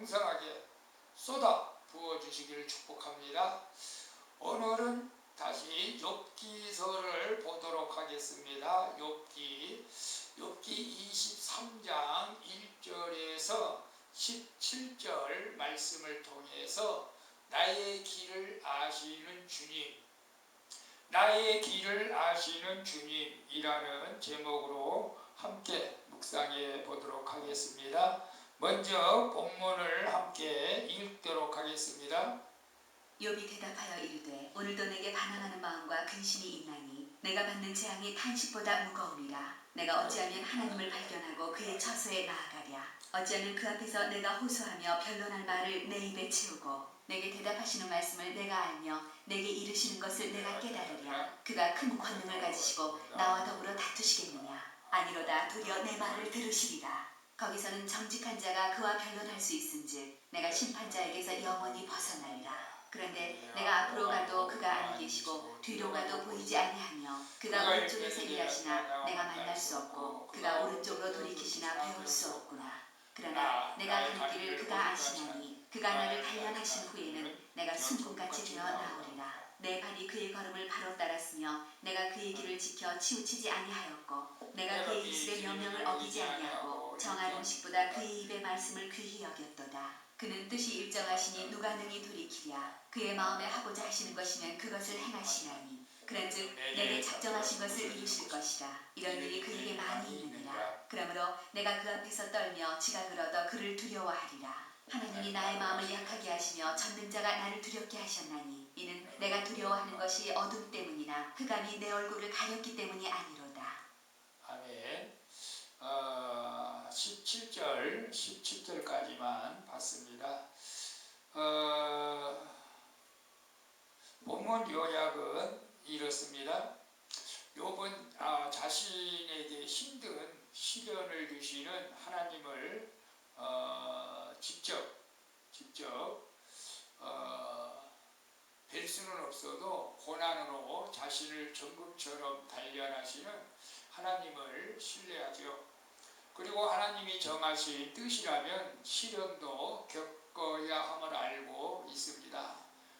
풍성하게 쏟아 부어주시기를 축복합니다. 오늘은 다시 욥기서를 보도록 하겠습니다. 욥기 23장 1절에서 17절 말씀을 통해서 나의 길을 아시는 주님, 나의 길을 아시는 주님이라는 제목으로 함께 묵상해 보도록 하겠습니다. 먼저 본문을 함께 읽도록 하겠습니다. 욥이 대답하여 이르되 오늘도 내게 반항하는 마음과 근심이 있나니 내가 받는 재앙이 탄식보다 무거움이라. 내가 어찌하면 하나님을 발견하고 그의 처소에 나아가랴. 어찌하면 그 앞에서 내가 호소하며 변론할 말을 내 입에 채우고 내게 대답하시는 말씀을 내가 알며 내게 이르시는 것을 내가 깨달으랴. 그가 큰 권능을 가지시고 나와 더불어 다투시겠느냐. 아니로다 도리어 내 말을 들으시리라. 거기서는 정직한 자가 그와 변론할 수 있은즉 내가 심판자에게서 영원히 벗어나리라. 그런데 내가 앞으로 가도 그가 아니 계시고 뒤로 가도 보이지 아니하며 그가 왼쪽에서 일하시나 내가 만날 수 없고 그가 오른쪽으로 돌이키시나 배울 수 없구나. 그러나 내가 갈 길을 그가 아시나니 그가 나를 단련하신 후에는 내가 순금같이 되어 나오리라. 내 발이 그의 걸음을 바로 따랐으며 내가 그의 길을 지켜 치우치지 아니하였고 내가 그의 입술의 명령을 어기지 아니하고 정한 음식보다 그의 입의 말씀을 귀히 여겼도다. 그는 뜻이 일정하시니 누가 능히 돌이키랴. 그의 마음에 하고자 하시는 것이면 그것을 행하시나니 그런즉 내게 작정하신 것을 이루실 것이라. 이런 일이 그에게 많이 있느니라. 그러므로 내가 그 앞에서 떨며 지각을 얻어 그를 두려워하리라. 하나님이 나의 마음을 약하게 하시며 전능자가 나를 두렵게 하셨나니 이는 내가 두려워하는 것이 어둠 때문이나 흑암이 내 얼굴을 가렸기 때문이 아니로다. 아멘. 17절까지만 봤습니다. 본문 요약은 이렇습니다. 욥은 자신에게 힘든 시련을 주시는 하나님을 직접 뵐 수는 없어도 고난으로 자신을 정금처럼 단련하시는 하나님을 신뢰하죠. 그리고 하나님이 정하신 뜻이라면 시련도 겪어야 함을 알고 있습니다.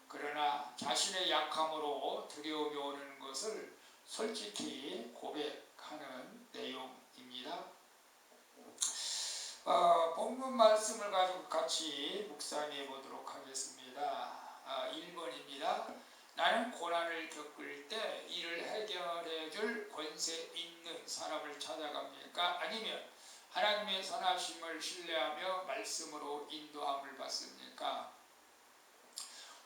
그러나 자신의 약함으로 두려움이 오는 것을 솔직히 고백하는 내용입니다. 본문 말씀을 가지고 같이 묵상해 보도록 하겠습니다. 1번입니다. 나는 고난을 겪을 때 이를 해결해 줄 권세 있는 사람을 찾아갑니까? 아니면 하나님의 선하심을 신뢰하며 말씀으로 인도함을 받습니까?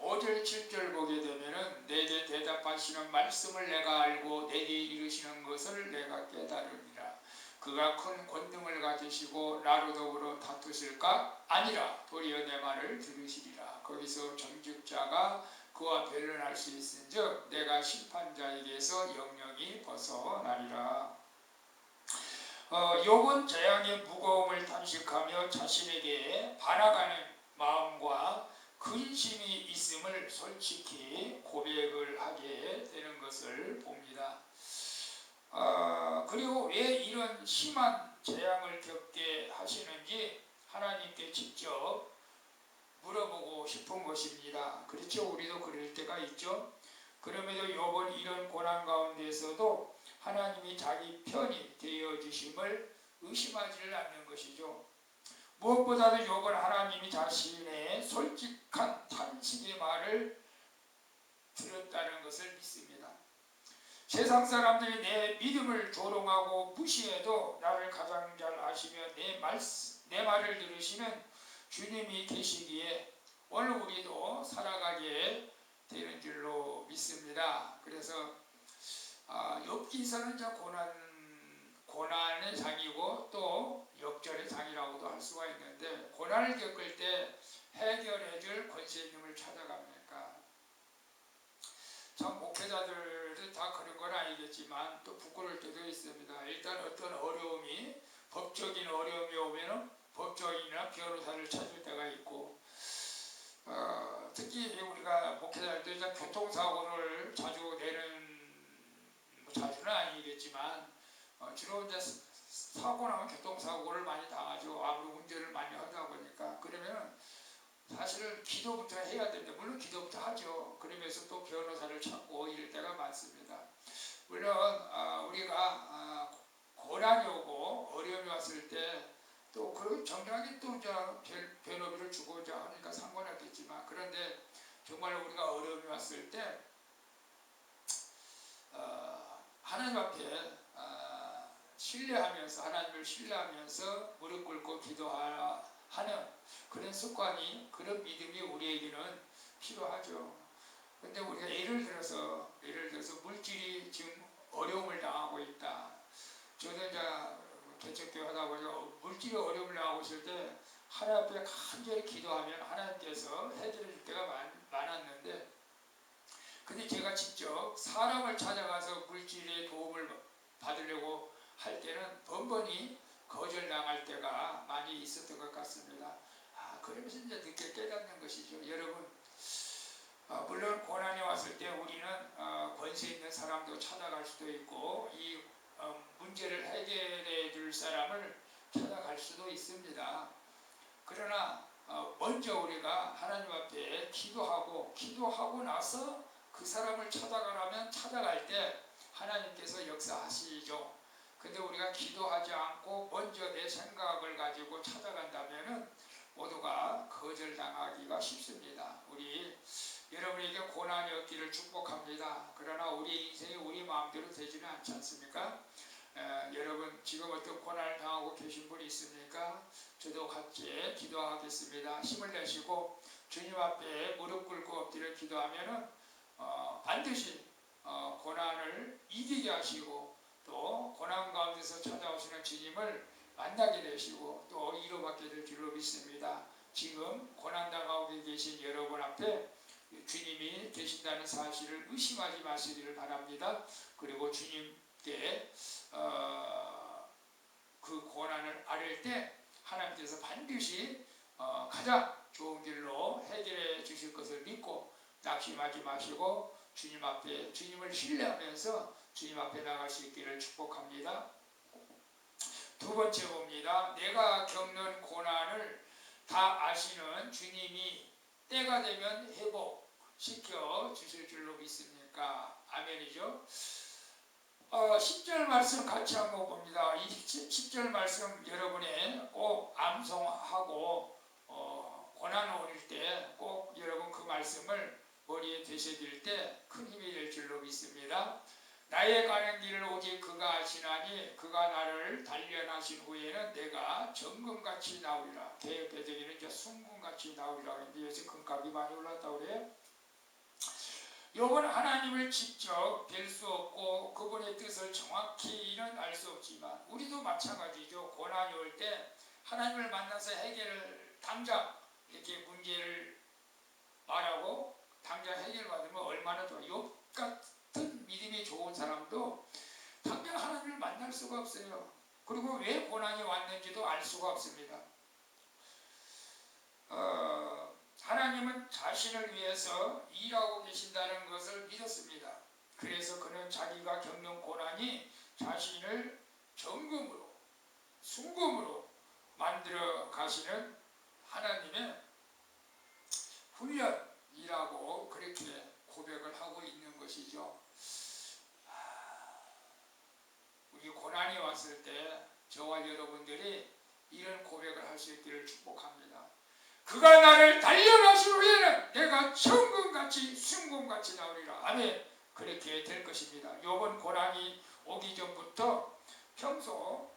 5절 7절 보게 되면은 내게 대답하시는 말씀을 내가 알고 내게 이르시는 것을 내가 깨달으리라. 그가 큰 권능을 가지시고 나로 더불어 다투실까? 아니라 도리어 내 말을 들으시리라. 거기서 정직자가 그와 변론할 수 있은즉 내가 심판자에게서 영영이 벗어나리라. 욥은 재앙의 무거움을 탐식하며 자신에게 반항하는 마음과 근심이 있음을 솔직히 고백을 하게 되는 것을 봅니다. 그리고 왜 이런 심한 재앙을 겪게 하시는지 하나님께 직접 물어보고 싶은 것입니다. 그렇죠? 우리도 그럴 때가 있죠. 그럼에도 욥은 이런 고난 가운데서도 하나님이 자기 편이 되어주심을 의심하지를 않는 것이죠. 무엇보다도 욥은 하나님이 자신의 솔직한 탄식의 말을 들었다는 것을 믿습니다. 세상 사람들이 내 믿음을 조롱하고 무시해도 나를 가장 잘 아시며 내 말을 들으시는 주님이 계시기에 오늘 우리도 살아가게 되는 줄로 믿습니다. 그래서 욥기서는 고난의 장이고 또 역전의 장이라고도 할 수가 있는데 고난을 겪을 때 해결해 줄 권세 있는 찾아갑니까? 참 목회자들은 다 그런 건 아니겠지만 또 부끄러울 때도 있습니다. 일단 어떤 어려움이 법적인 어려움이 오면 법조인이나 변호사를 찾을 때가 있고 특히 우리가 목회자들도 교통사고를 자주 내는 자주는 아니겠지만 주로 이제 사고 나면 교통사고를 많이 당하죠. 아무리 운전을 많이 하다 보니까. 그러면 하죠. 그러면서 또 변호사를 찾고 이럴 때가 많습니다. 물론 우리가 고난이 오고 어려움이 왔을 때 또 그 정당하게 또 변호비를 주고자 하니까 상관없겠지만, 그런데 정말 우리가 어려움이 왔을 때 하나님 앞에 신뢰하면서, 하나님을 신뢰하면서 무릎 꿇고 기도하는 그런 습관이, 그런 믿음이 우리에게는 필요하죠. 근데 우리가 예를 들어서 물질이 지금 어려움을 당하고 있다. 저는 이제 개척교회 하다 보니까 물질이 어려움을 당하고 있을 때 하나님 앞에 간절히 기도하면 하나님께서 해결해 줄 때가 많았는데, 근데 제가 직접 사람을 찾아가서 물질의 도움을 받으려고 할 때는 번번이 거절당할 때가 많이 있었던 것 같습니다. 그러면서 이제 늦게 깨닫는 것이죠. 여러분, 물론 고난이 왔을 때 우리는 권세 있는 사람도 찾아갈 수도 있고, 이 문제를 해결해 줄 사람을 찾아갈 수도 있습니다. 그러나 먼저 우리가 하나님 앞에 기도하고 나서 그 사람을 찾아가라면 찾아갈 때 하나님께서 역사하시죠. 근데 우리가 기도하지 않고 먼저 내 생각을 가지고 찾아간다면 모두가 거절당하기가 쉽습니다. 여러분에게 고난이 없기를 축복합니다. 그러나 우리 인생이 우리 마음대로 되지는 않지 않습니까? 여러분, 지금 어떤 고난을 당하고 계신 분이 있습니까? 저도 같이 기도하겠습니다. 힘을 내시고 주님 앞에 무릎 꿇고 엎드려 기도하면은 반드시 고난을 이기게 하시고, 또 고난 가운데서 찾아오시는 주님을 만나게 되시고 또 위로받게 될 줄로 믿습니다. 지금 고난 당하고 계신 여러분 앞에 주님이 계신다는 사실을 의심하지 마시기를 바랍니다. 그리고 주님께 그 고난을 아뢰 때 하나님께서 반드시 가장 좋은 길로 해결해 주실 것을 믿고 낙심하지 마시고 주님 앞에, 주님을 신뢰하면서 주님 앞에 나갈 수 있기를 축복합니다. 두 번째 봅니다. 내가 겪는 고난을 다 아시는 주님이 때가 되면 회복시켜 주실 줄로 믿습니까? 아멘이죠. 10절 말씀 같이 한번 봅니다. 이 10절 말씀 여러분의 꼭 암송하고 고난 오실 때 꼭 여러분 그 말씀을 머리에 되새길 때 큰 힘이 될 줄로 믿습니다. 나의 가는 길을 오직 그가 아시나니 그가 나를 단련하신 후에는 내가 정금같이 나오리라. 개혁 배경에는 이제 순금같이 나오리라. 근데 요새 금값이 많이 올랐다고 그래요. 요건 하나님을 직접 뵐 수 없고 그분의 뜻을 정확히는 알 수 없지만, 우리도 마찬가지죠. 고난이 올 때 하나님을 만나서 해결을 당장 이렇게 문제를 말하고 당장 해결받으면 얼마나 좋아요. 욥 같은 믿음이 좋은 사람도 당장 하나님을 만날 수가 없어요. 그리고 왜 고난이 왔는지도 알 수가 없습니다. 하나님은 자신을 위해서 일하고 계신다는 것을 믿었습니다. 그래서 그는 자기가 겪는 고난이 자신을 정금으로, 순금으로 만들어 가시는 하나님의 훈련이라고 그렇게 고백을 하고 있는 것이죠. 우리 고난이 왔을 때 저와 여러분들이 이런 고백을 할 수 있기를 축복합니다. 그가 나를 단련하신 후에는 내가 정금같이 순금같이 나오리라. 아멘. 그렇게 될 것입니다. 욥은 고난이 오기 전부터 평소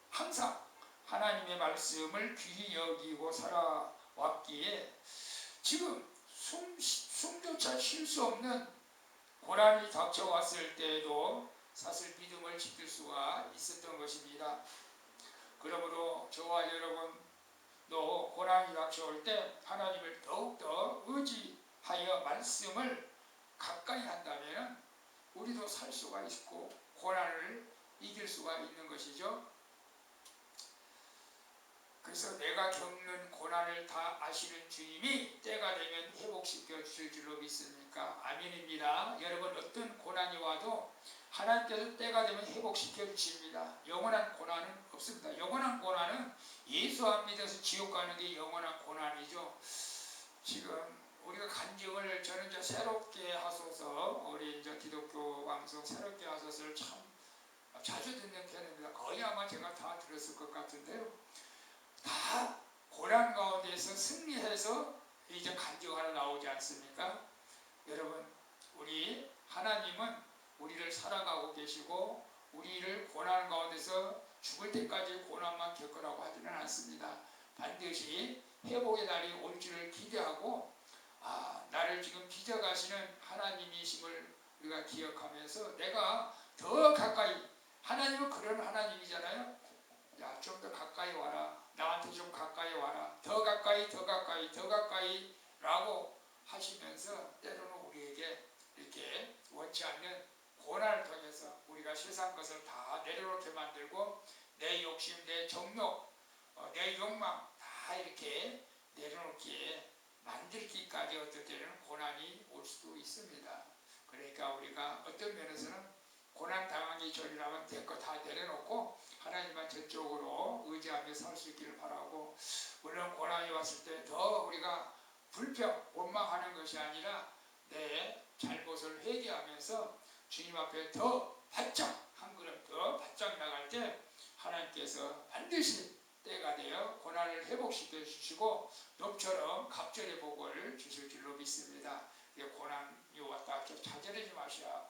항상 하나님의 말씀을 귀히 여기고 살아왔기에 지금 숨조차 쉴 수 없는 고난이 닥쳐왔을 때에도 사실 믿음을 지킬 수가 있었던 것입니다. 그러므로 저와 여러분도 고난이 닥쳐올 때 하나님을 더욱더 의지하여 말씀을 가까이 한다면 우리도 살 수가 있고 고난을 이길 수가 있는 것이죠. 그래서 내가 겪는 고난을 다 아시는 주님이 때가 되면 회복시켜 주실 줄로 믿습니까? 아멘입니다. 여러분, 어떤 고난이 와도 하나님께서 때가 되면 회복시켜 주십니다. 영원한 고난은 없습니다. 영원한 고난은 예수 안 믿어서 지옥 가는 게 영원한 고난이죠. 지금 우리가 간증을 저는 이제 새롭게 하소서, 우리 이제 기독교 방송 새롭게 하소서를 참 자주 듣는 편입니다. 거의 아마 제가 다 들었을 것 같은데요. 다 고난 가운데서 승리해서 이제 간증하러 나오지 않습니까? 여러분, 우리 하나님은 우리를 살아가고 계시고 우리를 고난 가운데서 죽을 때까지 고난만 겪으라고 하지는 않습니다. 반드시 회복의 날이 올 줄을 기대하고 나를 지금 빚어가시는 하나님이심을 우리가 기억하면서 내가 더 가까이, 하나님은 그런 하나님이잖아요. 야, 좀 더 가까이 와라, 나한테 좀 가까이 와라, 더 가까이 더 가까이 더 가까이 라고 하시면서 때로는 우리에게 이렇게 원치 않는 고난을 통해서 우리가 세상 것을 다 내려놓게 만들고 내 욕심, 내 정욕, 내 욕망 다 이렇게 내려놓기에 만들기까지 어떨 때는 고난이 올 수도 있습니다. 그러니까 우리가 어떤 면에서는 고난 당하기 전이라면 내 거 다 내려놓고 하나님만 전적으로 의지하며 살 수 있기를 바라고, 물론 고난이 왔을 때 더 우리가 불평, 원망하는 것이 아니라 내 잘못을 회개하면서 주님 앞에 더 바짝, 한 걸음 더 바짝 나갈 때 하나님께서 반드시 때가 되어 고난을 회복시켜 주시고 놈처럼 갑절의 복을 주실 줄로 믿습니다. 고난이 왔다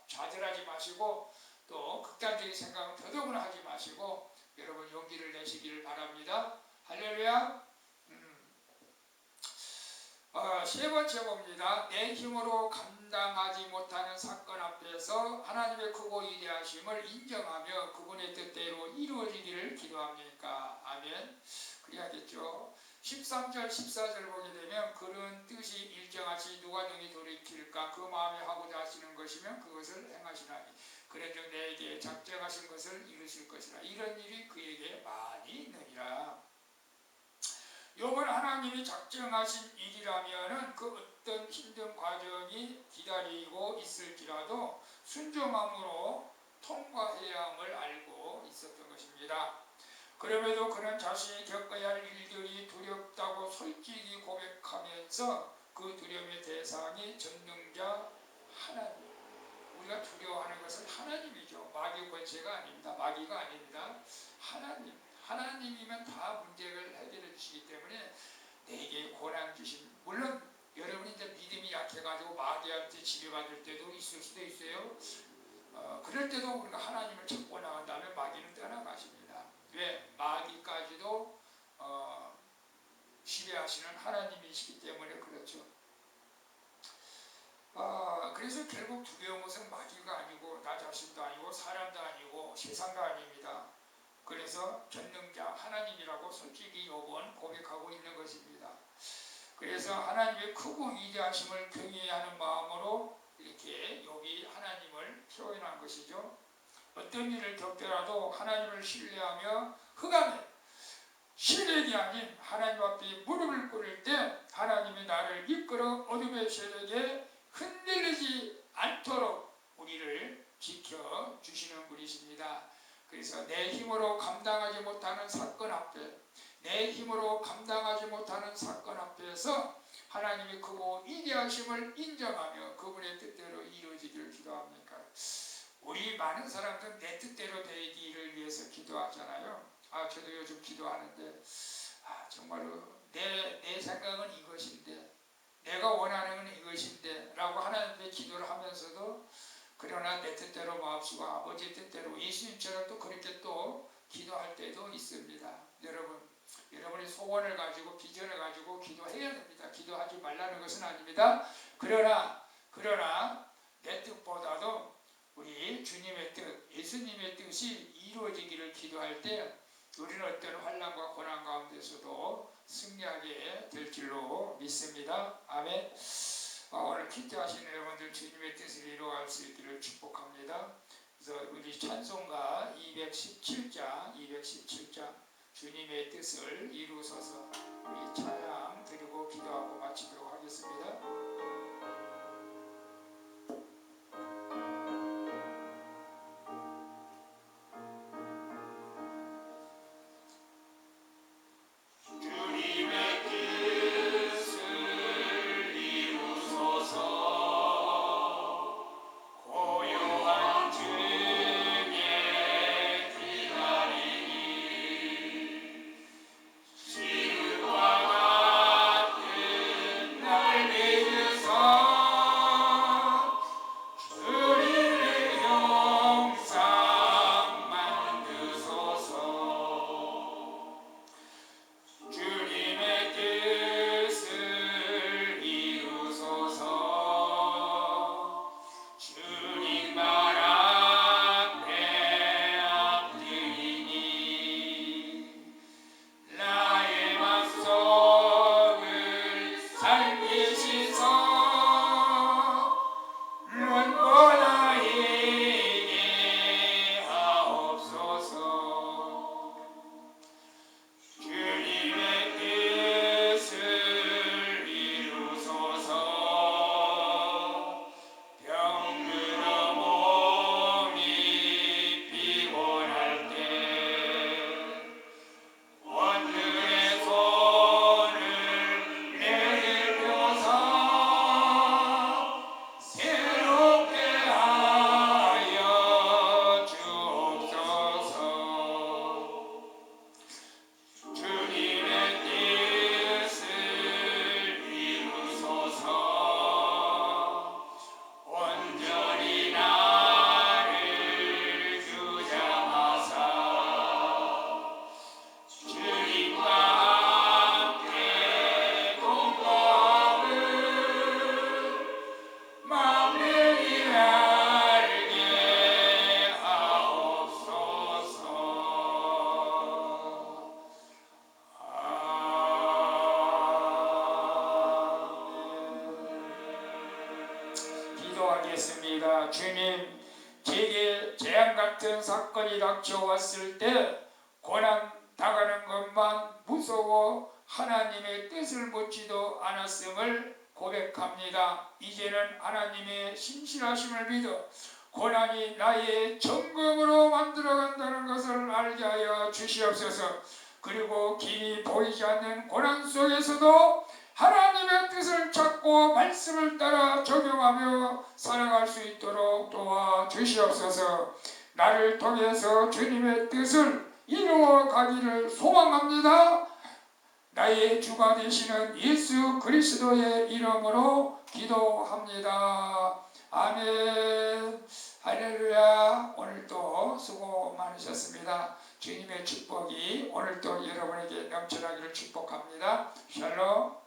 좌절하지 마시고 또 극단적인 생각은 더더구나 하지 마시고 여러분 용기를 내시기를 바랍니다. 할렐루야. 세 번째 봅니다. 내 힘으로 감당하지 못하는 사건 앞에서 하나님의 크고 위대하심을 인정하며 그분의 뜻대로 이루어지기를 기도합니까? 아멘. 그래야겠죠. 13절 14절 보게 되면 그런 뜻이 일정하시 누가 능히 돌이킬까? 그 마음에 하고자 하시는 것이면 그것을 행하시나니 그런즉 내게 작정하신 것을 이루실 것이라. 이런 일이 그에게 많이 있느니라. 요번 하나님이 작정하신 일이라면은 그 어떤 힘든 과정이 기다리고 있을지라도 순종함으로 통과해야 함을 알고 있었던 것입니다. 그럼에도 그는 자신이 겪어야 할 일들이 두렵다고 솔직히 고백하면서 그 두려움의 대상이 전능자 하나님. 우리가 두려워하는 것은 하나님이죠. 마귀 권세가 아닙니다. 마귀가 아닙니다. 하나님. 하나님이면 다 문제를 해결해 주시기 때문에 내게 고난 주심. 물론 여러분이 이제 믿음이 약해가지고 마귀한테 지배받을 때도 있을 수도 있어요. 그럴 때도 우리가 하나님을 찾고 나간다면 마귀는 떠나가십니다. 왜? 마귀까지도 지배하시는 하나님이시기 때문에 그렇죠. 그래서 결국 두려운 것은 마귀가 아니고 나 자신도 아니고 사람도 아니고 세상도 아닙니다. 그래서 전능자 하나님이라고 솔직히 요번 고백하고 있는 것입니다. 그래서 하나님의 크고 위대하심을 경외하는 마음으로 이렇게 여기 하나님을 표현한 것이죠. 어떤 일을 겪더라도 하나님을 신뢰하며 흑암에 시력이 아닌 하나님 앞에 무릎을 꿇을 때 하나님이 나를 이끌어 어둠의 세력에 흔들리지 않도록 우리를 지켜주시는 분이십니다. 그래서 내 힘으로 감당하지 못하는 사건 앞에, 내 힘으로 감당하지 못하는 사건 앞에서 하나님의 크고 위대하심을 인정하며 그분의 뜻대로 이루어지기를 기도합니까? 우리 많은 사람들은 내 뜻대로 되기를 위해서 기도하잖아요. 저도 요즘 기도하는데 정말로 내 생각은 이것인데, 내가 원하는 건 이것인데 라고 하나님께 기도를 하면서도 그러나 내 뜻대로 마옵시고 아버지 뜻대로, 예수님처럼 또 그렇게 또 기도할 때도 있습니다. 여러분의 소원을 가지고 비전을 가지고 기도해야 됩니다. 기도하지 말라는 것은 아닙니다. 그러나 내 뜻보다도 우리 주님의 뜻, 예수님의 뜻이 이루어지기를 기도할 때 우리는 어떤 환난과 고난 가운데서도 승리하게 될 줄로 믿습니다. 아멘. 오늘 기도하시는 여러분들 주님의 뜻을 이루어갈 수 있기를 축복합니다. 그래서 우리 찬송가 217장 주님의 뜻을 이루소서 우리 찬양 드리고 기도하고 마치도록 하겠습니다. 주님의 뜻을 이루소서 기도합니다. 주님, 제게 재앙 같은 사건이 닥쳐왔을 때 고난 당하는 것만 무서워 하나님의 뜻을 묻지도 않았음을 고백합니다. 이제는 하나님의 신실하심을 믿어 고난이 나의 점검으로 만들어간다는 것을 알게 하여 주시옵소서. 그리고 길이 보이지 않는 고난 속에서도 하나님의 뜻을 찾고 말씀을 따라 적용하며 살아갈 수 있도록 도와주시옵소서. 나를 통해서 주님의 뜻을 이루어 가기를 소망합니다. 나의 주가 되시는 예수 그리스도의 이름으로 기도합니다. 아멘. 할렐루야. 오늘도 수고 많으셨습니다. 주님의 축복이 오늘도 여러분에게 넘쳐나기를 축복합니다. 샬롬.